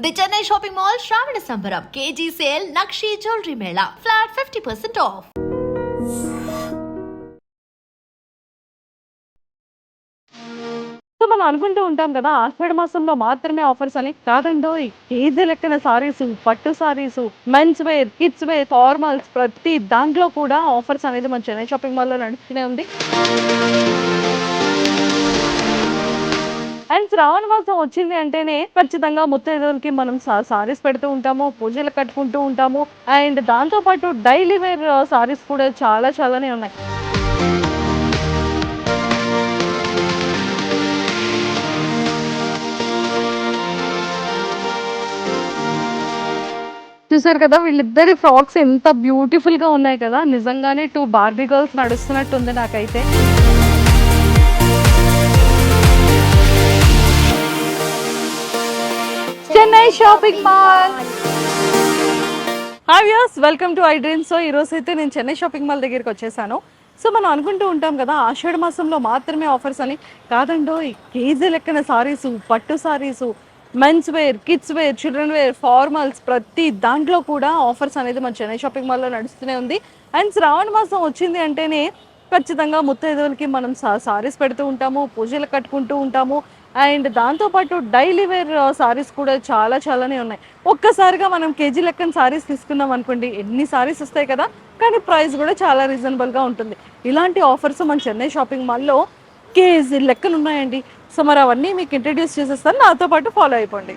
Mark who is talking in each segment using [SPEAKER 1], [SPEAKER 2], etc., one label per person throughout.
[SPEAKER 1] The Chennai shopping mall శ్రావణ సంబరం KG sale nakshi jewellery Mela flat 50% of.
[SPEAKER 2] So మనం అనుకుంటూ ఉంటాం కదా, ఆషాఢ మాసంలో మాత్రమే ఆఫర్స్ అని. కాదండోయ్, కేజీ లెక్కన సారీస్, పట్టు saris, men's wear, kids wear, formals, ప్రతి దాంట్లో కూడా ఆఫర్స్ అనేది మన చెన్నై షాపింగ్ మాల్లో నడుస్తూనే ఉంది. అండ్ శ్రావణ మాసం వచ్చింది అంటేనే ఖచ్చితంగా ముత్తైదువులకి మనం సారీస్ పెడుతూ ఉంటాము, పూజలు కట్టుకుంటూ ఉంటాము. అండ్ దాంతో పాటు డైలీ వేర్ సారీస్ కూడా చాలానే ఉన్నాయి. చూసారు కదా, వీళ్ళిద్దరి ఫ్రాక్స్ ఎంత బ్యూటిఫుల్ గా ఉన్నాయి కదా. నిజంగానే 2 బార్బీ గర్ల్స్ నడుస్తున్నట్టుంది నాకైతే. Chennai shopping mall. Hi viewers, welcome to I dream. So ఈరోజు అయితే నేను చెన్నై షాపింగ్ మాల్ దగ్గరికి వచ్చేసాను. సో మనం అనుకుంటూ ఉంటాం కదా, ఆషాఢ మాసంలో మాత్రమే ఆఫర్స్ అని. కాదండో, కేజీ లెక్కన సారీసు, పట్టు sarees, men's wear, kids wear, children wear, formals, ప్రతి దాంట్లో కూడా ఆఫర్స్ అనేది మన చెన్నై షాపింగ్ మాల్లో నడుస్తూనే ఉంది. అండ్ శ్రావణ మాసం వచ్చింది అంటేనే ఖచ్చితంగా ముత్తైదువులకి మనం సారీస్ పెడుతూ ఉంటాము, పూజలు కట్టుకుంటూ ఉంటాము. అండ్ దాంతోపాటు డైలీ వేర్ సారీస్ కూడా చాలానే ఉన్నాయి. ఒక్కసారిగా మనం కేజీ లెక్కన సారీస్ తీసుకున్నాం అనుకోండి, ఎన్ని సారీస్ వస్తాయి కదా. కానీ ప్రైస్ కూడా చాలా రీజనబుల్గా ఉంటుంది. ఇలాంటి ఆఫర్స్ మన చెన్నై షాపింగ్ మాల్లో కేజీ లెక్కలు ఉన్నాయండి. సో మరి అవన్నీ మీకు ఇంట్రడ్యూస్ చేసేస్తాను, నాతో పాటు ఫాలో అయిపోండి.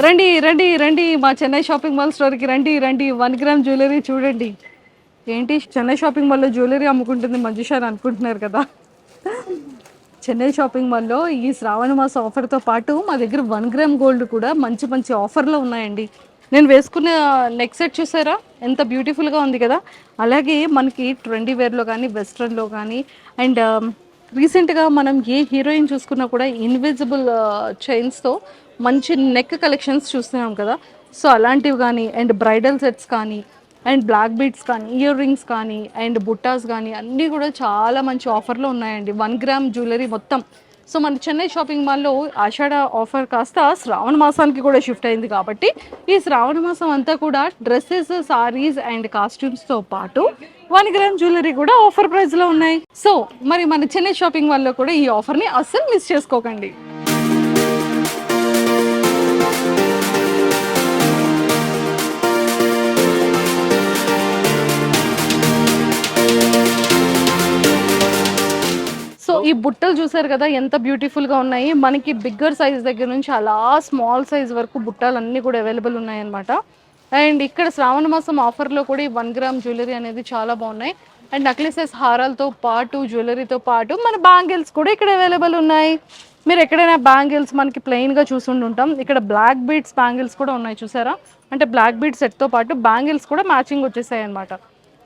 [SPEAKER 2] రండి రండి రండి, మా చెన్నై షాపింగ్ మాల్ స్టోర్కి రండి రండి. 1 గ్రామ్ జ్యువెలరీ చూడండి. ఏంటి చెన్నై షాపింగ్ మాల్లో జ్యువెలరీ అమ్ముకుంటుంది మంజుష అని అనుకుంటున్నారు కదా. చెన్నై షాపింగ్ మాల్లో ఈ శ్రావణ మాసం ఆఫర్తో పాటు మా దగ్గర 1 గ్రామ్ గోల్డ్ కూడా మంచి ఆఫర్లో ఉన్నాయండి. నేను వేసుకున్న నెక్ సెట్ చూసారా, ఎంత బ్యూటిఫుల్గా ఉంది కదా. అలాగే మనకి ట్రెండీ వేర్లో కానీ, వెస్ట్రన్లో కానీ, అండ్ రీసెంట్గా మనం ఏ హీరోయిన్ చూసుకున్నా కూడా ఇన్విజిబుల్ చైన్స్తో మంచి నెక్ కలెక్షన్స్ చూస్తున్నాం కదా. సో అలాంటివి కానీ, అండ్ బ్రైడల్ సెట్స్ కానీ, అండ్ బ్లాక్ బీడ్స్ కానీ, ఇయర్ రింగ్స్ కానీ, అండ్ బుట్టాస్ కానీ అన్నీ కూడా చాలా మంచి ఆఫర్లో ఉన్నాయండి. 1 గ్రామ్ జ్యువెలరీ మొత్తం. సో మన చెన్నై షాపింగ్ మాల్లో ఆషాఢ ఆఫర్ కాస్త శ్రావణ మాసానికి కూడా షిఫ్ట్ అయింది కాబట్టి, ఈ శ్రావణ మాసం అంతా కూడా డ్రెస్సెస్, సారీస్ అండ్ కాస్ట్యూమ్స్తో పాటు 1 గ్రామ్ జ్యువెలరీ కూడా ఆఫర్ ప్రైస్లో ఉన్నాయి. సో మరి మన చెన్నై షాపింగ్ మాల్లో కూడా ఈ ఆఫర్ని అస్సలు మిస్ చేసుకోకండి. సో ఈ బుట్టలు చూసారు కదా, ఎంత బ్యూటిఫుల్గా ఉన్నాయి. మనకి బిగ్గర్ సైజ్ దగ్గర నుంచి అలా స్మాల్ సైజ్ వరకు బుట్టలు అన్నీ కూడా అవైలబుల్ ఉన్నాయన్నమాట. అండ్ ఇక్కడ శ్రావణ మాసం ఆఫర్లో కూడా ఈ 1 గ్రామ్ జ్యువెలరీ అనేది చాలా బాగున్నాయి. అండ్ నెక్లెసెస్, హారాలతో పాటు, జ్యువెలరీతో పాటు మన బ్యాంగిల్స్ కూడా ఇక్కడ అవైలబుల్ ఉన్నాయి. మీరు ఎక్కడైనా బ్యాంగిల్స్ మనకి ప్లెయిన్గా చూసుంటుంటాం, ఇక్కడ బ్లాక్ బీడ్స్ బ్యాంగిల్స్ కూడా ఉన్నాయి చూసారా. అంటే బ్లాక్ బీడ్ సెట్తో పాటు బ్యాంగిల్స్ కూడా మ్యాచింగ్ వచ్చేసాయి అనమాట.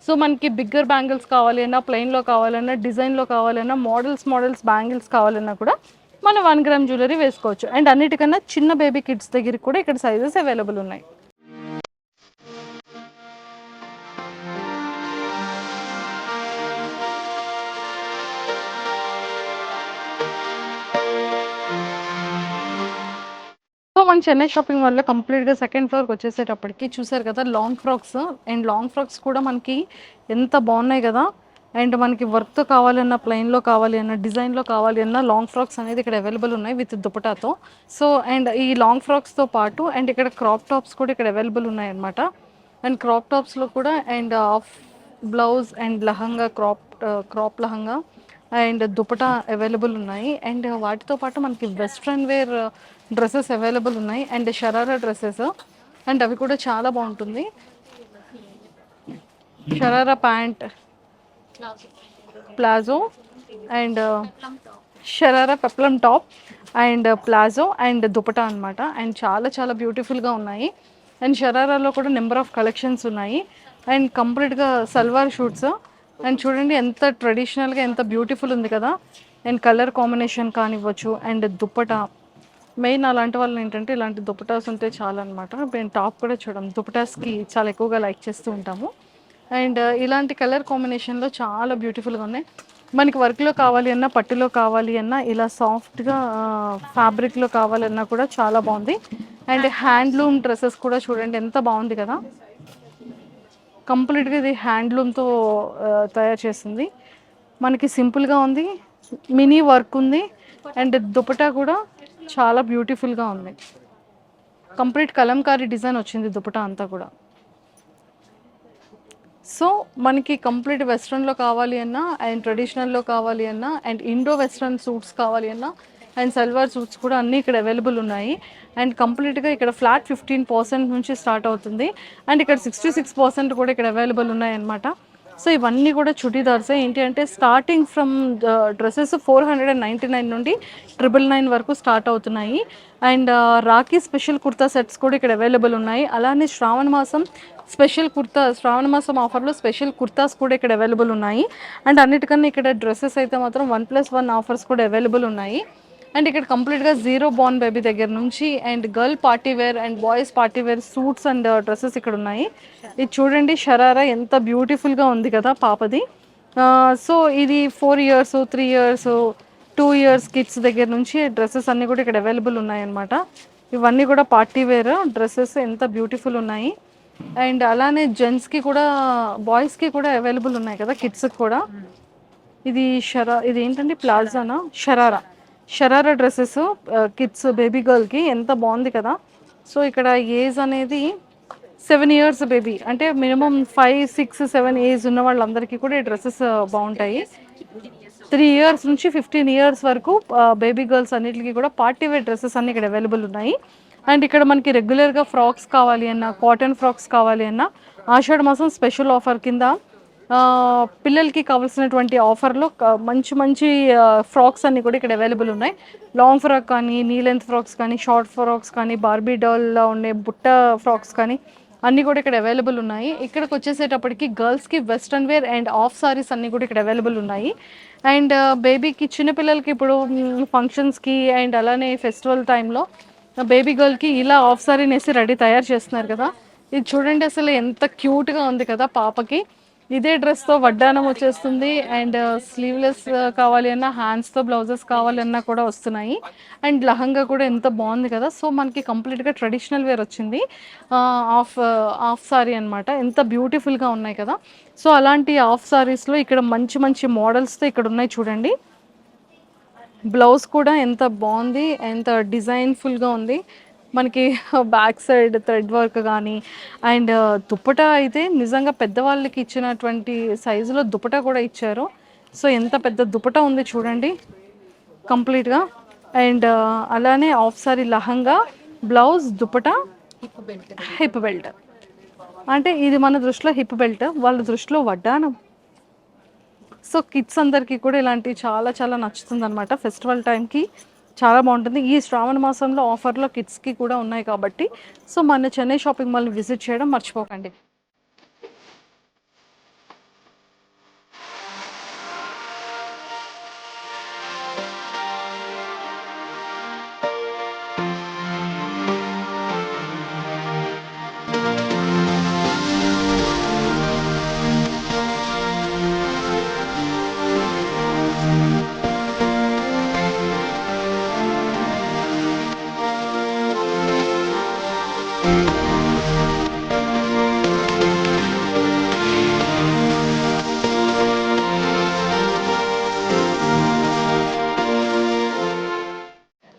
[SPEAKER 2] సో మనకి బిగ్గర్ బ్యాంగిల్స్ కావాలి అన్నా, ప్లెయిన్లో కావాలన్నా, డిజైన్లో కావాలన్నా, మోడల్స్ బ్యాంగిల్స్ కావాలన్నా కూడా మనం 1 గ్రామ్ జ్యువెలరీ వేసుకోవచ్చు. అండ్ అన్నిటికన్నా చిన్న బేబీ కిడ్స్ దగ్గరికి కూడా ఇక్కడ సైజెస్ అవైలబుల్ ఉన్నాయి. సో మన చెన్నై షాపింగ్ మాల్లో కంప్లీట్గా సెకండ్ ఫ్లోర్కి వచ్చేసేటప్పటికి చూసారు కదా, long frocks. And long frocks కూడా మనకి ఎంత బాగున్నాయి కదా. అండ్ మనకి వర్క్తో కావాలన్నా, ప్లెయిన్లో కావాలి అన్నా, డిజైన్లో కావాలి అన్నా లాంగ్ ఫ్రాక్స్ అనేది ఇక్కడ అవైలబుల్ ఉన్నాయి విత్ దుపటాతో. సో అండ్ ఈ లాంగ్ ఫ్రాక్స్తో పాటు అండ్ ఇక్కడ క్రాప్ టాప్స్ కూడా ఇక్కడ అవైలబుల్ ఉన్నాయి అనమాట. అండ్ క్రాప్ టాప్స్లో కూడా and half blouse and lehenga, crop lehenga and dupatta available ఉన్నాయి. అండ్ వాటితో పాటు మనకి వెస్ట్రన్ వేర్ డ్రెస్సెస్ అవైలబుల్ ఉన్నాయి. అండ్ షరారా డ్రెస్సెస్, అండ్ అవి కూడా చాలా బాగుంటుంది. Sharara pant, palazzo, and sharara peplum top, and palazzo, and dupatta అనమాట. అండ్ చాలా బ్యూటిఫుల్గా ఉన్నాయి. అండ్ షరారాలో కూడా నెంబర్ ఆఫ్ కలెక్షన్స్ ఉన్నాయి. అండ్ కంప్లీట్గా సల్వార్ షూట్స్. అండ్ చూడండి ఎంత ట్రెడిషనల్గా, ఎంత బ్యూటిఫుల్ ఉంది కదా. అండ్ కలర్ కాంబినేషన్ కానివ్వచ్చు, అండ్ దుప్పటా. మెయిన్ అలాంటి వాళ్ళు ఏంటంటే ఇలాంటి దుపటాస్ ఉంటే చాలా అనమాట. మేము టాప్ కూడా చూడం, దుపటాస్కి చాలా ఎక్కువగా లైక్ చేస్తూ ఉంటాము. అండ్ ఇలాంటి కలర్ కాంబినేషన్లో చాలా బ్యూటిఫుల్గా ఉన్నాయి. మనకి వర్క్లో కావాలి అన్నా, పట్టులో కావాలి అన్నా, ఇలా సాఫ్ట్గా ఫ్యాబ్రిక్లో కావాలన్నా కూడా చాలా బాగుంది. అండ్ హ్యాండ్లూమ్ డ్రెస్సెస్ కూడా చూడండి ఎంత బాగుంది కదా. కంప్లీట్గా ఇది హ్యాండ్లూమ్తో తయారు చేసింది. మనకి సింపుల్గా ఉంది, మినీ వర్క్ ఉంది, అండ్ దుపట్టా కూడా చాలా బ్యూటిఫుల్గా ఉంది. కంప్లీట్ కలంకారీ డిజైన్ వచ్చింది దుపట్టా అంతా కూడా. సో మనకి కంప్లీట్ వెస్ట్రన్లో కావాలి అన్నా, అండ్ ట్రెడిషనల్లో కావాలి అన్నా, అండ్ ఇండో వెస్ట్రన్ సూట్స్ కావాలి అన్నా, అండ్ సల్వార్ సూట్స్ కూడా అన్నీ ఇక్కడ అవైలబుల్ ఉన్నాయి. అండ్ కంప్లీట్గా ఇక్కడ ఫ్లాట్ 15% నుంచి స్టార్ట్ అవుతుంది. అండ్ ఇక్కడ 66% కూడా ఇక్కడ అవైలబుల్ ఉన్నాయన్నమాట. సో ఇవన్నీ కూడా చుడీదార్సే. ఏంటి అంటే స్టార్టింగ్ ఫ్రమ్ డ్రెస్సెస్ 499 నుండి 999 వరకు స్టార్ట్ అవుతున్నాయి. And Rakhi special kurta sets కూడా ఇక్కడ అవైలబుల్ ఉన్నాయి. అలానే శ్రావణ మాసం ఆఫర్లో స్పెషల్ కుర్తాస్ కూడా ఇక్కడ అవైలబుల్ ఉన్నాయి. అండ్ అన్నిటికన్నా ఇక్కడ డ్రెస్సెస్ అయితే మాత్రం 1+1 ఆఫర్స్ కూడా అవైలబుల్ ఉన్నాయి. అండ్ ఇక్కడ కంప్లీట్గా జీరో బోర్న్ బేబీ దగ్గర నుంచి and girl party wear and boys party wear suits and dresses ఇక్కడ ఉన్నాయి. ఇది చూడండి, షరారా ఎంత బ్యూటిఫుల్గా ఉంది కదా పాపది. సో ఇది 4 years 3 years 2 years కిడ్స్ దగ్గర నుంచి డ్రెస్సెస్ అన్నీ కూడా ఇక్కడ అవైలబుల్ ఉన్నాయన్నమాట. ఇవన్నీ కూడా పార్టీ వేర్ డ్రెస్సెస్ ఎంత బ్యూటిఫుల్ ఉన్నాయి. అండ్ అలానే జెంట్స్కి కూడా బాయ్స్కి కూడా అవైలబుల్ ఉన్నాయి కదా, కిడ్స్కి కూడా. ఇది ఏంటంటే ప్లాజానా, షరారా డ్రెస్సెస్ కిడ్స్ బేబీ గర్ల్కి ఎంత బాగుంది కదా. సో ఇక్కడ ఏజ్ అనేది 7 years బేబీ, అంటే మినిమం 5 6 7 ఏజ్ ఉన్న వాళ్ళందరికీ కూడా ఈ డ్రెస్సెస్ బాగుంటాయి. 3 years నుంచి 15 years వరకు బేబీ గర్ల్స్ అన్నిటికీ కూడా పార్టీ వేర్ డ్రెస్సెస్ అన్ని ఇక్కడ అవైలబుల్ ఉన్నాయి. అండ్ ఇక్కడ మనకి రెగ్యులర్గా ఫ్రాక్స్ కావాలి అన్నా, కాటన్ ఫ్రాక్స్ కావాలి అన్నా, ఆషాఢ మాసం స్పెషల్ ఆఫర్ కింద పిల్లలకి కావాల్సినటువంటి ఆఫర్లో మంచి మంచి ఫ్రాక్స్ అన్నీ కూడా ఇక్కడ అవైలబుల్ ఉన్నాయి. లాంగ్ ఫ్రాక్ కానీ, నీ లెంత్ ఫ్రాక్స్ కానీ, షార్ట్ ఫ్రాక్స్ కానీ, బార్బీ డాల్లో ఉండే బుట్ట ఫ్రాక్స్ కానీ అన్నీ కూడా ఇక్కడ అవైలబుల్ ఉన్నాయి. ఇక్కడికి వచ్చేసేటప్పటికి గర్ల్స్కి western wear and half sarees అన్నీ కూడా ఇక్కడ అవైలబుల్ ఉన్నాయి. అండ్ బేబీకి చిన్నపిల్లలకి ఇప్పుడు ఫంక్షన్స్కి అండ్ అలానే ఫెస్టివల్ టైంలో బేబీ గర్ల్కి ఇలా ఆఫ్ సారీ నేసి తయారు చేస్తున్నారు కదా. ఇది చూడండి అసలు ఎంత క్యూట్గా ఉంది కదా పాపకి. ఇదే డ్రెస్తో వడ్డానం వచ్చేస్తుంది. అండ్ స్లీవ్లెస్ కావాలి అన్నా, హ్యాండ్స్తో బ్లౌజెస్ కావాలి అన్నా కూడా వస్తున్నాయి. అండ్ లహంగా కూడా ఎంత బాగుంది కదా. సో మనకి కంప్లీట్గా ట్రెడిషనల్ వేర్ వచ్చింది. ఆఫ్ సారీ అనమాట. ఎంత బ్యూటిఫుల్గా ఉన్నాయి కదా. సో అలాంటి ఆఫ్ సారీస్లో ఇక్కడ మంచి మంచి మోడల్స్తో ఇక్కడ ఉన్నాయి చూడండి. బ్లౌజ్ కూడా ఎంత బాగుంది, ఎంత డిజైన్ఫుల్గా ఉంది. మనకి బ్యాక్ సైడ్ థ్రెడ్ వర్క్ కానీ, అండ్ దుపట్టా అయితే నిజంగా పెద్దవాళ్ళకి ఇచ్చినటువంటి సైజులో దుపట్టా కూడా ఇచ్చారు. సో ఎంత పెద్ద దుపట్టా ఉంది చూడండి కంప్లీట్గా. అండ్ అలానే of sorry lehenga, blouse, dupatta, hip belt. అంటే ఇది మన దృష్టిలో హిప్ బెల్ట్, వాళ్ళ దృష్టిలో వడ్డానం. సో కిడ్స్ అందరికీ కూడా ఇలాంటివి చాలా చాలా నచ్చుతుంది అనమాట. ఫెస్టివల్ టైంకి చాలా బాగుంటుంది. ఈ శ్రావణ మాసంలో ఆఫర్లో కిడ్స్కి కూడా ఉన్నాయి కాబట్టి సో మన చెన్నై షాపింగ్ మాల్ని విజిట్ చేయడం మర్చిపోకండి.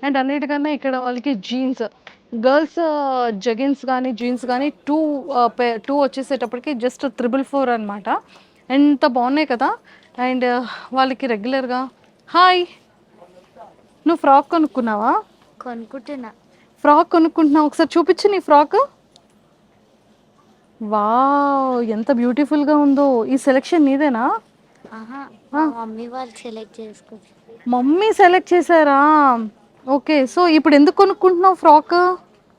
[SPEAKER 2] అండ్ అన్నిటికన్నా ఇక్కడ వాళ్ళకి జీన్స్, గర్ల్స్ జెగిన్స్ కానీ జీన్స్ కానీ టూ వచ్చేసేటప్పటికి జస్ట్ 444 అనమాట. ఎంత బాగున్నాయి కదా. అండ్ వాళ్ళకి రెగ్యులర్గా హాయ్, నువ్వు ఫ్రాక్ కొనుక్కున్నావా? ఫ్రాక్ కొనుక్కుంటున్నావు, ఒకసారి చూపించు నీ ఫ్రాక్. వావ్ ఎంత బ్యూటిఫుల్గా ఉందో. ఈ సెలెక్షన్ నీదేనా? మమ్మీ సెలెక్ట్ చేశారా? ఓకే. సో ఇప్పుడు ఎందుకు కొనుక్కుంటున్నావు ఫ్రాక్?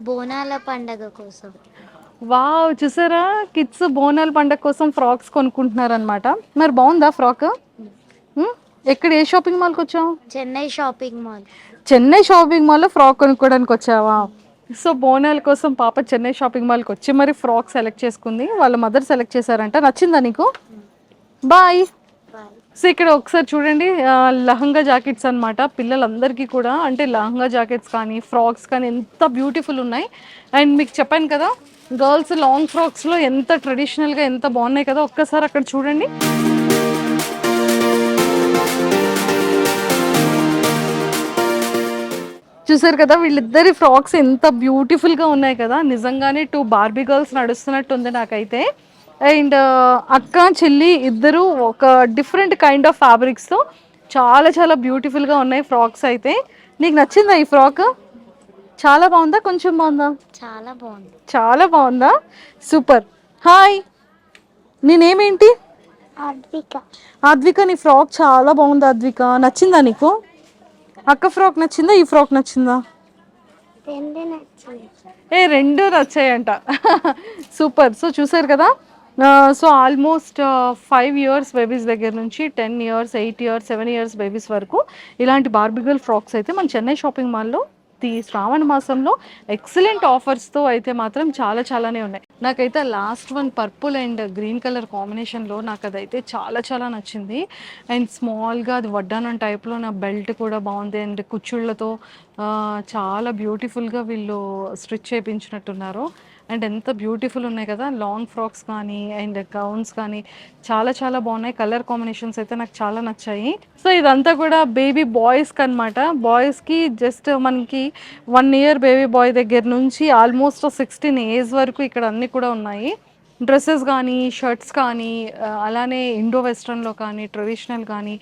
[SPEAKER 3] బోనాల పండగ కోసం.
[SPEAKER 2] వావ్ చూసారా, కిడ్స్ బోనాల పండగ కోసం ఫ్రాక్స్ కొనుక్కుంటున్నారనమాట. మరి బాగుందా ఫ్రాక్? ఎక్కడ, ఏ షాపింగ్ మాల్కి వచ్చావు?
[SPEAKER 3] Chennai shopping mall.
[SPEAKER 2] Chennai shopping మాల్లో ఫ్రాక్ కొనుక్కోవడానికి వచ్చావా? సో బోనాల కోసం పాప చెన్నై షాపింగ్ మాల్కి వచ్చి మరి ఫ్రాక్ సెలెక్ట్ చేసుకుంది, వాళ్ళ మదర్ సెలెక్ట్ చేశారంట. నచ్చిందా నీకు? బాయ్. సో ఇక్కడ ఒకసారి చూడండి, లహంగా జాకెట్స్ అనమాట పిల్లలందరికీ కూడా. అంటే లహంగా జాకెట్స్ కానీ ఫ్రాక్స్ కానీ ఎంత బ్యూటిఫుల్ ఉన్నాయి. అండ్ మీకు చెప్పాను కదా, గర్ల్స్ లాంగ్ ఫ్రాక్స్లో ఎంత ట్రెడిషనల్గా ఎంత బాగున్నాయి కదా. ఒక్కసారి అక్కడ చూడండి. చూసారు కదా వీళ్ళిద్దరి ఫ్రాక్స్ ఎంత బ్యూటిఫుల్గా ఉన్నాయి కదా. నిజంగానే 2 బార్బీ గర్ల్స్ నడుస్తున్నట్టు ఉంది నాకైతే. అండ్ అక్క చెల్లి ఇద్దరు ఒక డిఫరెంట్ కైండ్ ఆఫ్ ఫ్యాబ్రిక్స్తో చాలా చాలా బ్యూటిఫుల్గా ఉన్నాయి ఫ్రాక్స్ అయితే. నీకు నచ్చిందా ఈ ఫ్రాక్? చాలా బాగుందా, కొంచెం బాగుందా?
[SPEAKER 3] చాలా బాగుంది.
[SPEAKER 2] చాలా బాగుందా? సూపర్. హాయ్, నేనేమేంటి?
[SPEAKER 3] అద్విక.
[SPEAKER 2] అద్విక, నీ ఫ్రాక్ చాలా బాగుంది అద్విక. నచ్చిందా నీకు? అక్క ఫ్రాక్ నచ్చిందా, ఈ ఫ్రాక్ నచ్చిందా?
[SPEAKER 3] రెండు నచ్చింది.
[SPEAKER 2] రెండు నచ్చాయంట. సూపర్. సో చూసారు కదా, సో ఆల్మోస్ట్ 5 ఇయర్స్ బేబీస్ దగ్గర నుంచి 10 ఇయర్స్ 8 ఇయర్స్ 7 ఇయర్స్ బేబీస్ వరకు ఇలాంటి బార్బిగల్ ఫ్రాక్స్ అయితే మన చెన్నై షాపింగ్ మాల్లో ఈ శ్రావణ మాసంలో ఎక్సలెంట్ ఆఫర్స్తో అయితే మాత్రం చాలా చాలానే ఉన్నాయి. నాకైతే last one purple and green colour కాంబినేషన్లో నాకు అదైతే చాలా చాలా నచ్చింది. అండ్ స్మాల్గా అది వడ్డానం టైప్లో నా బెల్ట్ కూడా బాగుంది. అండ్ కుచ్చుళ్ళతో చాలా బ్యూటిఫుల్గా వీళ్ళు స్టిచ్ చేయించినట్టున్నారు. అండ్ ఎంత బ్యూటిఫుల్ ఉన్నాయి కదా లాంగ్ ఫ్రాక్స్ కానీ అండ్ గౌన్స్ కానీ చాలా చాలా బాగున్నాయి. కలర్ కాంబినేషన్స్ అయితే నాకు చాలా నచ్చాయి. సో ఇదంతా కూడా బేబీ బాయ్స్కి అనమాట. బాయ్స్కి జస్ట్ మనకి 1 ఇయర్ బేబీ బాయ్ దగ్గర నుంచి ఆల్మోస్ట్ 16 ఏజ్ వరకు ఇక్కడ అన్నీ కూడా ఉన్నాయి. డ్రెస్సెస్ కానీ షర్ట్స్ కానీ అలానే ఇండో వెస్ట్రన్లో కానీ ట్రెడిషనల్ కానీ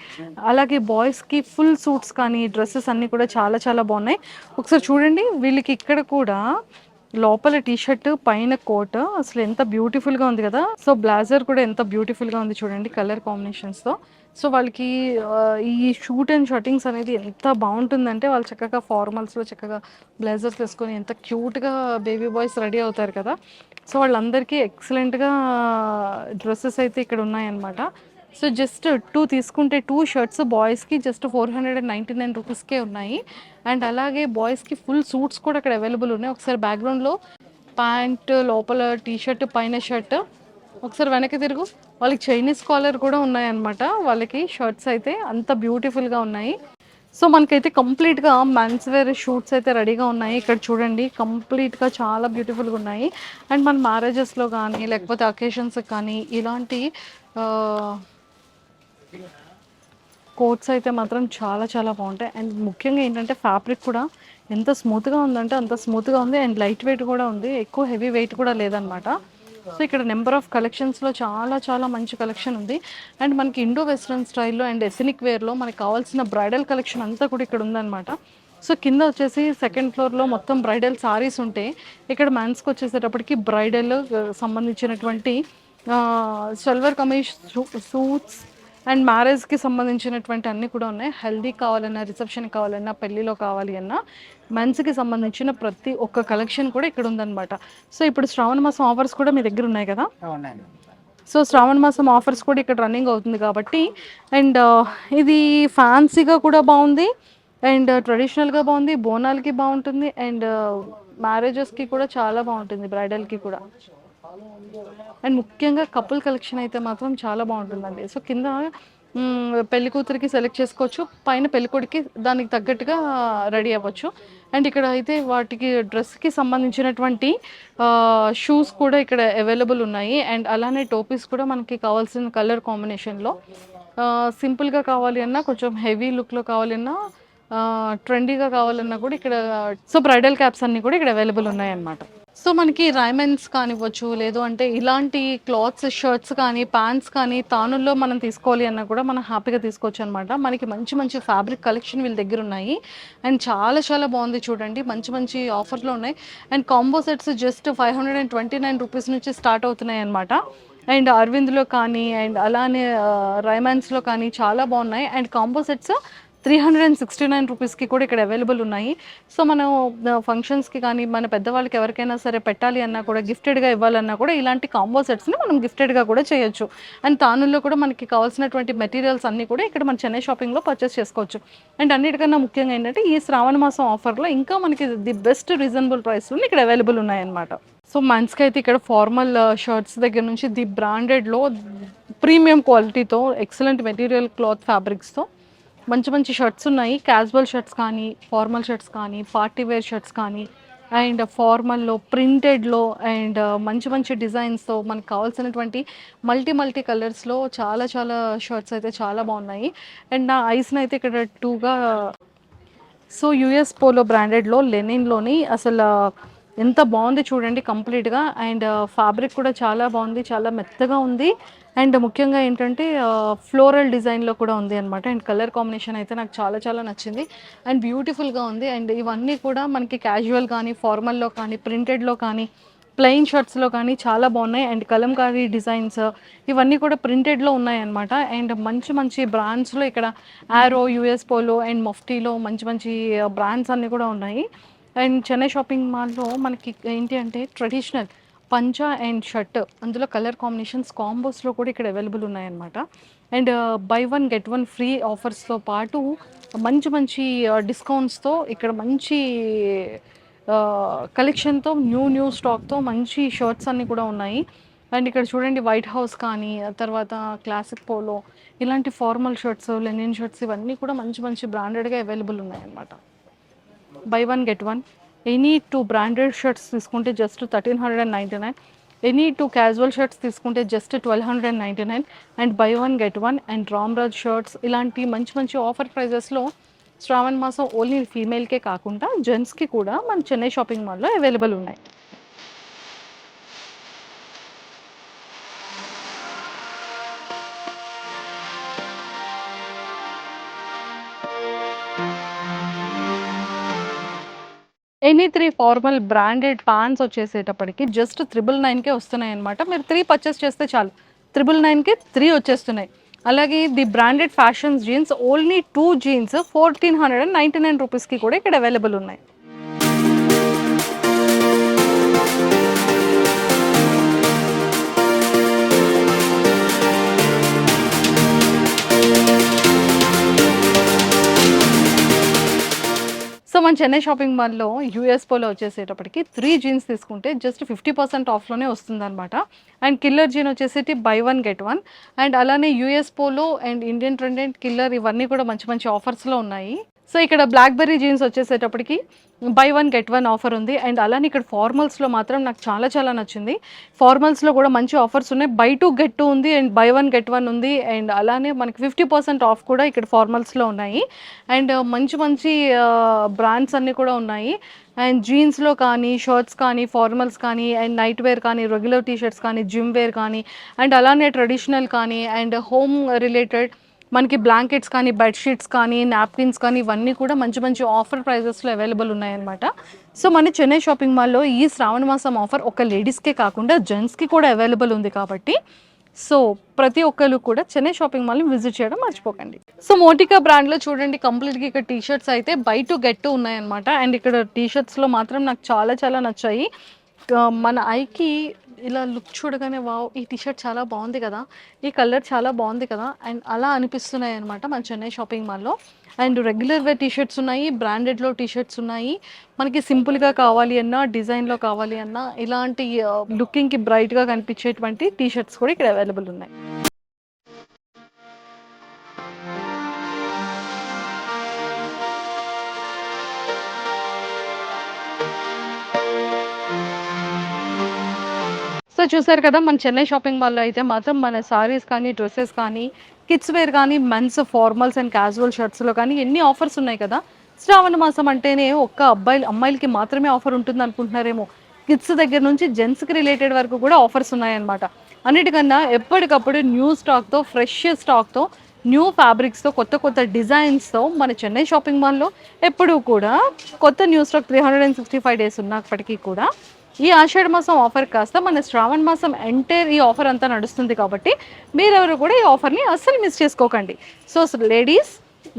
[SPEAKER 2] అలాగే బాయ్స్కి ఫుల్ సూట్స్ కానీ డ్రెస్సెస్ అన్నీ కూడా చాలా చాలా బాగున్నాయి. ఒకసారి చూడండి, వీళ్ళకి ఇక్కడ కూడా లోపల టీ షర్ట్ పైన కోట్ అసలు ఎంత బ్యూటిఫుల్గా ఉంది కదా. సో బ్లాజర్ కూడా ఎంత బ్యూటిఫుల్గా ఉంది చూడండి కలర్ కాంబినేషన్స్తో. సో వాళ్ళకి ఈ షూట్ అండ్ షర్టింగ్స్ అనేది ఎంత బాగుంటుందంటే వాళ్ళు చక్కగా ఫార్మల్స్లో చక్కగా బ్లేజర్స్ వేసుకొని ఎంత క్యూట్గా బేబీ బాయ్స్ రెడీ అవుతారు కదా. సో వాళ్ళందరికీ ఎక్సలెంట్గా డ్రెస్సెస్ అయితే ఇక్కడ ఉన్నాయన్నమాట. సో జస్ట్ 2 తీసుకుంటే 2 షర్ట్స్ బాయ్స్కి జస్ట్ 499 రూపీస్కే ఉన్నాయి. అండ్ అలాగే బాయ్స్కి ఫుల్ సూట్స్ కూడా ఇక్కడ అవైలబుల్ ఉన్నాయి. ఒకసారి బ్యాక్గ్రౌండ్లో ప్యాంట్ లోపల టీ షర్ట్ పైన షర్ట్, ఒకసారి వెనక్కి తిరుగు, వాళ్ళకి చైనీస్ కాలర్ కూడా ఉన్నాయన్నమాట. వాళ్ళకి షర్ట్స్ అయితే అంత బ్యూటిఫుల్గా ఉన్నాయి. సో మనకైతే కంప్లీట్గా మెన్స్ వేర్ షూట్స్ అయితే రెడీగా ఉన్నాయి. ఇక్కడ చూడండి కంప్లీట్గా చాలా బ్యూటిఫుల్గా ఉన్నాయి. అండ్ మన మ్యారేజెస్లో కానీ లేకపోతే అకేషన్స్కి కానీ ఇలాంటి కోట్స్ అయితే మాత్రం చాలా చాలా బాగుంటాయి. అండ్ ముఖ్యంగా ఏంటంటే ఫ్యాబ్రిక్ కూడా ఎంత స్మూత్గా ఉందంటే అంత స్మూత్గా ఉంది. అండ్ లైట్ వెయిట్ కూడా ఉంది, ఎక్కువ హెవీ వెయిట్ కూడా లేదనమాట. సో ఇక్కడ నెంబర్ ఆఫ్ కలెక్షన్స్లో చాలా చాలా మంచి కలెక్షన్ ఉంది. అండ్ మనకి ఇండో వెస్ట్రన్ స్టైల్లో అండ్ ఎథనిక్ వేర్లో మనకి కావాల్సిన బ్రైడల్ కలెక్షన్ అంతా కూడా ఇక్కడ ఉందన్నమాట. సో కింద వచ్చేసి సెకండ్ ఫ్లోర్లో మొత్తం బ్రైడల్ సారీస్ ఉంటే ఇక్కడ మెన్స్కి వచ్చేసేటప్పటికి బ్రైడల్ సంబంధించినటువంటి సిల్వర్ కమీజ్ సూట్స్ అండ్ మ్యారేజ్కి సంబంధించినటువంటి అన్నీ కూడా ఉన్నాయి. హెల్దీ కావాలన్నా రిసెప్షన్కి కావాలన్నా పెళ్ళిలో కావాలి అన్నా మెన్స్కి సంబంధించిన ప్రతి ఒక్క కలెక్షన్ కూడా ఇక్కడ ఉందన్నమాట. సో ఇప్పుడు శ్రావణ మాసం ఆఫర్స్ కూడా మీ దగ్గర ఉన్నాయి కదా. సో శ్రావణ మాసం ఆఫర్స్ కూడా ఇక్కడ రన్నింగ్ అవుతుంది కాబట్టి. అండ్ ఇది ఫ్యాన్సీగా కూడా బాగుంది అండ్ ట్రెడిషనల్గా బాగుంది, బోనాలకి బాగుంటుంది అండ్ మ్యారేజెస్కి కూడా చాలా బాగుంటుంది, బ్రైడల్కి కూడా. అండ్ ముఖ్యంగా కపుల్ కలెక్షన్ అయితే మాత్రం చాలా బాగుంటుందండి. సో కింద పెళ్లి కూతురికి సెలెక్ట్ చేసుకోవచ్చు, పైన పెళ్ళికొడికి దానికి తగ్గట్టుగా రెడీ అవ్వచ్చు. అండ్ ఇక్కడ అయితే వాటికి డ్రెస్కి సంబంధించినటువంటి షూస్ కూడా ఇక్కడ అవైలబుల్ ఉన్నాయి. అండ్ అలానే టోపీస్ కూడా మనకి కావాల్సిన కలర్ కాంబినేషన్లో సింపుల్గా కావాలి అన్నా, కొంచెం హెవీ లుక్లో కావాలి అన్నా, ట్రెండీగా కావాలన్నా కూడా ఇక్కడ సో బ్రైడల్ క్యాప్స్ అన్నీ కూడా ఇక్కడ అవైలబుల్ ఉన్నాయన్నమాట. సో మనకి రైమన్స్ కానివ్వచ్చు, లేదు అంటే ఇలాంటి క్లాత్స్ షర్ట్స్ కానీ ప్యాంట్స్ కానీ తానుల్లో మనం తీసుకోవాలి అన్నా కూడా మనం హ్యాపీగా తీసుకోవచ్చు అనమాట. మనకి మంచి మంచి ఫ్యాబ్రిక్ కలెక్షన్ వీళ్ళ దగ్గర ఉన్నాయి. అండ్ చాలా చాలా బాగుంది చూడండి, మంచి మంచి ఆఫర్లో ఉన్నాయి. And combo sets just 529 rupees నుంచి స్టార్ట్ అవుతున్నాయి అనమాట. అండ్ అరవింద్లో కానీ అండ్ అలానే రైమాన్స్లో కానీ చాలా బాగున్నాయి. అండ్ కాంబో సెట్స్ 369 రూపీస్కి కూడా ఇక్కడ అవైలబుల్ ఉన్నాయి. సో మనం ఫంక్షన్స్కి కానీ మన పెద్దవాళ్ళకి ఎవరికైనా సరే పెట్టాలి అన్నా కూడా, గిఫ్టెడ్గా ఇవ్వాలన్నా కూడా ఇలాంటి కాంబో సెట్స్ని మనం గిఫ్టెడ్గా కూడా చేయొచ్చు. అండ్ తానుల్లో కూడా మనకి కావాల్సినటువంటి మెటీరియల్స్ అన్నీ కూడా ఇక్కడ మన చెన్నై షాపింగ్లో పర్చేస్ చేసుకోవచ్చు. అండ్ అన్నిటికన్నా ముఖ్యంగా ఏంటంటే ఈ శ్రావణ మాసం ఆఫర్లో ఇంకా మనకి ది బెస్ట్ రీజనబుల్ ప్రైస్లో ఇక్కడ అవైలబుల్ ఉన్నాయన్నమాట. సో మెన్స్కి అయితే ఇక్కడ ఫార్మల్ షర్ట్స్ దగ్గర నుంచి ది బ్రాండెడ్లో ప్రీమియం క్వాలిటీతో ఎక్సలెంట్ మెటీరియల్ క్లాత్ ఫ్యాబ్రిక్స్తో మంచి మంచి షర్ట్స్ ఉన్నాయి. క్యాజువల్ షర్ట్స్ కానీ, ఫార్మల్ షర్ట్స్ కానీ, పార్టీ వేర్ షర్ట్స్ కానీ, అండ్ ఫార్మల్లో ప్రింటెడ్లో అండ్ మంచి మంచి డిజైన్స్తో మనకు కావాల్సినటువంటి మల్టీ కలర్స్లో చాలా చాలా షర్ట్స్ అయితే చాలా బాగున్నాయి. అండ్ నా ఐస్ని అయితే ఇక్కడ 2గా సో యూఎస్ పోలో బ్రాండెడ్లో లెనిన్లోని అసలు ఎంత బాగుంది చూడండి కంప్లీట్గా. అండ్ ఫ్యాబ్రిక్ కూడా చాలా బాగుంది, చాలా మెత్తగా ఉంది. అండ్ ముఖ్యంగా ఏంటంటే ఫ్లోరల్ డిజైన్లో కూడా ఉంది అనమాట. అండ్ కలర్ కాంబినేషన్ అయితే నాకు చాలా చాలా నచ్చింది అండ్ బ్యూటిఫుల్గా ఉంది. అండ్ ఇవన్నీ కూడా మనకి క్యాజువల్ కానీ, ఫార్మల్లో కానీ, ప్రింటెడ్లో కానీ, ప్లెయిన్ షర్ట్స్లో కానీ చాలా బాగున్నాయి. అండ్ కలంకారీ డిజైన్స్ ఇవన్నీ కూడా ప్రింటెడ్లో ఉన్నాయన్నమాట. అండ్ మంచి మంచి బ్రాండ్స్లో ఇక్కడ ఆరో, యూఎస్ పోలో అండ్ మఫ్టీలో మంచి మంచి బ్రాండ్స్ అన్నీ కూడా ఉన్నాయి. అండ్ చెన్నై షాపింగ్ మాల్లో మనకి ఏంటి అంటే ట్రెడిషనల్ పంచా అండ్ షర్ట్, అందులో కలర్ కాంబినేషన్స్ కాంబోస్లో కూడా ఇక్కడ అవైలబుల్ ఉన్నాయన్నమాట. అండ్ బై 1 గెట్ 1 ఫ్రీ ఆఫర్స్తో పాటు మంచి మంచి డిస్కౌంట్స్తో ఇక్కడ మంచి కలెక్షన్తో న్యూ స్టాక్తో మంచి షర్ట్స్ అన్నీ కూడా ఉన్నాయి. అండ్ ఇక్కడ చూడండి వైట్ హౌస్ కానీ, తర్వాత క్లాసిక్ పోలో ఇలాంటి ఫార్మల్ షర్ట్స్, లెనిన్ షర్ట్స్ ఇవన్నీ కూడా మంచి మంచి బ్రాండెడ్గా అవైలబుల్ ఉన్నాయన్నమాట. By 1 get 1 any 2 branded shirts తీసుకుంటే జస్ట్ 1399, ఎనీ 2 క్యాజువల్ షర్ట్స్ తీసుకుంటే just 1299. And by 1 get 1 and Ramraj shirts ఇలాంటి మంచి మంచి ఆఫర్ ప్రైజెస్లో శ్రావణ మాసం ఓన్లీ ఫీమేల్కే కాకుండా జెంట్స్కి కూడా మన చెన్నై షాపింగ్ మాల్లో అవైలబుల్ ఉన్నాయి. ఎనీ 3 ఫార్మల్ బ్రాండెడ్ ప్యాంట్స్ వచ్చేసేటప్పటికి జస్ట్ 999కే వస్తున్నాయి అనమాట. మీరు 3 పర్చేస్ చేస్తే చాలు 999కి 3 వచ్చేస్తున్నాయి. అలాగే the branded fashions jeans only 2 jeans 1499 రూపీస్కి కూడా ఇక్కడ అవైలబుల్ ఉన్నాయి. సో మన చెన్నై షాపింగ్ మాల్లో యూఎస్ పోలో వచ్చేసేటప్పటికి 3 జీన్స్ తీసుకుంటే జస్ట్ 50% ఆఫ్లోనే వస్తుందన్నమాట. అండ్ కిల్లర్ జీన్ వచ్చేసి బై 1 గెట్ 1. అండ్ అలానే US Polo and Indian trended killer ఇవన్నీ కూడా మంచి మంచి ఆఫర్స్లో ఉన్నాయి. సో ఇక్కడ బ్లాక్బెర్రీ జీన్స్ వచ్చేసేటప్పటికి బై 1 గెట్ 1 ఆఫర్ ఉంది. అండ్ అలానే ఇక్కడ ఫార్మల్స్లో మాత్రం నాకు చాలా చాలా నచ్చింది. ఫార్మల్స్లో కూడా మంచి ఆఫర్స్ ఉన్నాయి. బై 2 గెట్ 2 ఉంది అండ్ బై 1 గెట్ 1 ఉంది. అండ్ అలానే మనకి 50% ఆఫ్ కూడా ఇక్కడ ఫార్మల్స్లో ఉన్నాయి. అండ్ మంచి మంచి బ్రాండ్స్ అన్నీ కూడా ఉన్నాయి. అండ్ జీన్స్లో కానీ, షర్ట్స్ కానీ, ఫార్మల్స్ కానీ, అండ్ నైట్ వేర్ కానీ, రెగ్యులర్ టీషర్ట్స్ కానీ, జిమ్ వేర్ కానీ, అండ్ అలానే ట్రెడిషనల్ కానీ, అండ్ హోమ్ రిలేటెడ్ మనకి బ్లాంకెట్స్ కానీ, బెడ్షీట్స్ కానీ, నాప్కిన్స్ కానీ ఇవన్నీ కూడా మంచి మంచి ఆఫర్ ప్రైజెస్లో అవైలబుల్ ఉన్నాయన్నమాట. సో మన చెన్నై షాపింగ్ మాల్లో ఈ శ్రావణ మాసం ఆఫర్ ఒక లేడీస్కే కాకుండా జెంట్స్కి కూడా అవైలబుల్ ఉంది కాబట్టి సో ప్రతి ఒక్కరు కూడా చెన్నై షాపింగ్ మాల్ని విజిట్ చేయడం మర్చిపోకండి. సో మోటికా బ్రాండ్లో చూడండి కంప్లీట్గా ఇక్కడ టీషర్ట్స్ అయితే బై 2 గెట్ 2 ఉన్నాయన్నమాట. అండ్ ఇక్కడ టీషర్ట్స్లో మాత్రం నాకు చాలా చాలా నచ్చాయి. మన ఐకి ఇలా లుక్ చూడగానే వావ్ ఈ టీషర్ట్ చాలా బాగుంది కదా, ఈ కలర్ చాలా బాగుంది కదా అండ్ అలా అనిపిస్తున్నాయి అనమాట మన చెన్నై షాపింగ్ మాల్లో. అండ్ రెగ్యులర్ వేర్ టీషర్ట్స్ ఉన్నాయి, బ్రాండెడ్లో టీషర్ట్స్ ఉన్నాయి. మనకి సింపుల్గా కావాలి అన్నా, డిజైన్లో కావాలి అన్నా ఇలాంటి లుకింగ్కి బ్రైట్గా కనిపించేటువంటి టీషర్ట్స్ కూడా ఇక్కడ అవైలబుల్ ఉన్నాయి. సో చూసారు కదా మన చెన్నై షాపింగ్ మాల్లో అయితే మాత్రం మన సారీస్ కానీ, డ్రెస్సెస్ కానీ, కిడ్స్ వేర్ కానీ, మెన్స్ ఫార్మల్స్ అండ్ క్యాజువల్ షర్ట్స్లో కానీ ఎన్ని ఆఫర్స్ ఉన్నాయి కదా. శ్రావణ మాసం అంటేనే ఒక్క అమ్మాయిలకి మాత్రమే ఆఫర్ ఉంటుంది అనుకుంటున్నారేమో. కిడ్స్ దగ్గర నుంచి జెంట్స్కి రిలేటెడ్ వరకు కూడా ఆఫర్స్ ఉన్నాయన్నమాట. అన్నిటికన్నా ఎప్పటికప్పుడు న్యూ స్టాక్తో, ఫ్రెష్ స్టాక్తో, న్యూ ఫ్యాబ్రిక్స్తో, కొత్త కొత్త డిజైన్స్తో మన చెన్నై షాపింగ్ మాల్లో ఎప్పుడూ కూడా కొత్త న్యూ స్టాక్ 365 డేస్ ఉన్నప్పటికీ కూడా ఈ ఆషాఢ మాసం ఆఫర్ కాస్త మన శ్రావణ మాసం ఎంటైర్ ఈ ఆఫర్ అంతా నడుస్తుంది కాబట్టి మీరెవరు కూడా ఈ ఆఫర్ని అస్సలు మిస్ చేసుకోకండి. సో లేడీస్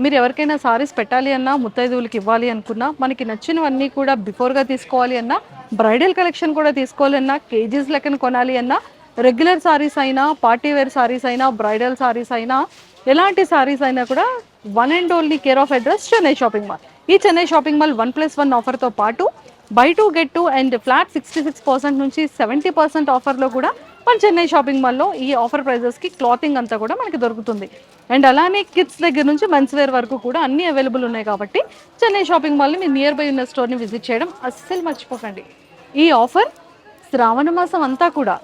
[SPEAKER 2] మీరు ఎవరికైనా సారీస్ పెట్టాలి అన్నా, ముత్తైదువులకి ఇవ్వాలి అనుకున్నా, మనకి నచ్చినవన్నీ కూడా బిఫోర్గా తీసుకోవాలి అన్నా, బ్రైడల్ కలెక్షన్ కూడా తీసుకోవాలన్నా, కేజీస్ లెక్కన కొనాలి అన్నా, రెగ్యులర్ సారీస్ అయినా, పార్టీ వేర్ సారీస్ అయినా, బ్రైడల్ సారీస్ అయినా, ఎలాంటి సారీస్ అయినా కూడా one and only care of address Chennai shopping mall. ఈ చెన్నై షాపింగ్ మాల్ 1+1 ఆఫర్తో పాటు బై 2 గెట్ 2 అండ్ ఫ్లాట్ 66% నుంచి 70% ఆఫర్లో కూడా మన చెన్నై షాపింగ్ మాల్లో ఈ ఆఫర్ ప్రైజెస్కి క్లాతింగ్ అంతా కూడా మనకి దొరుకుతుంది. అండ్ అలానే కిడ్స్ దగ్గర నుంచి మెన్స్ వేర్ వరకు కూడా అన్నీ అవైలబుల్ ఉన్నాయి కాబట్టి చెన్నై షాపింగ్ మాల్ని మీ నియర్ బై ఉన్న స్టోర్ని విజిట్ చేయడం అస్సలు మర్చిపోకండి. ఈ ఆఫర్ శ్రావణ మాసం అంతా కూడా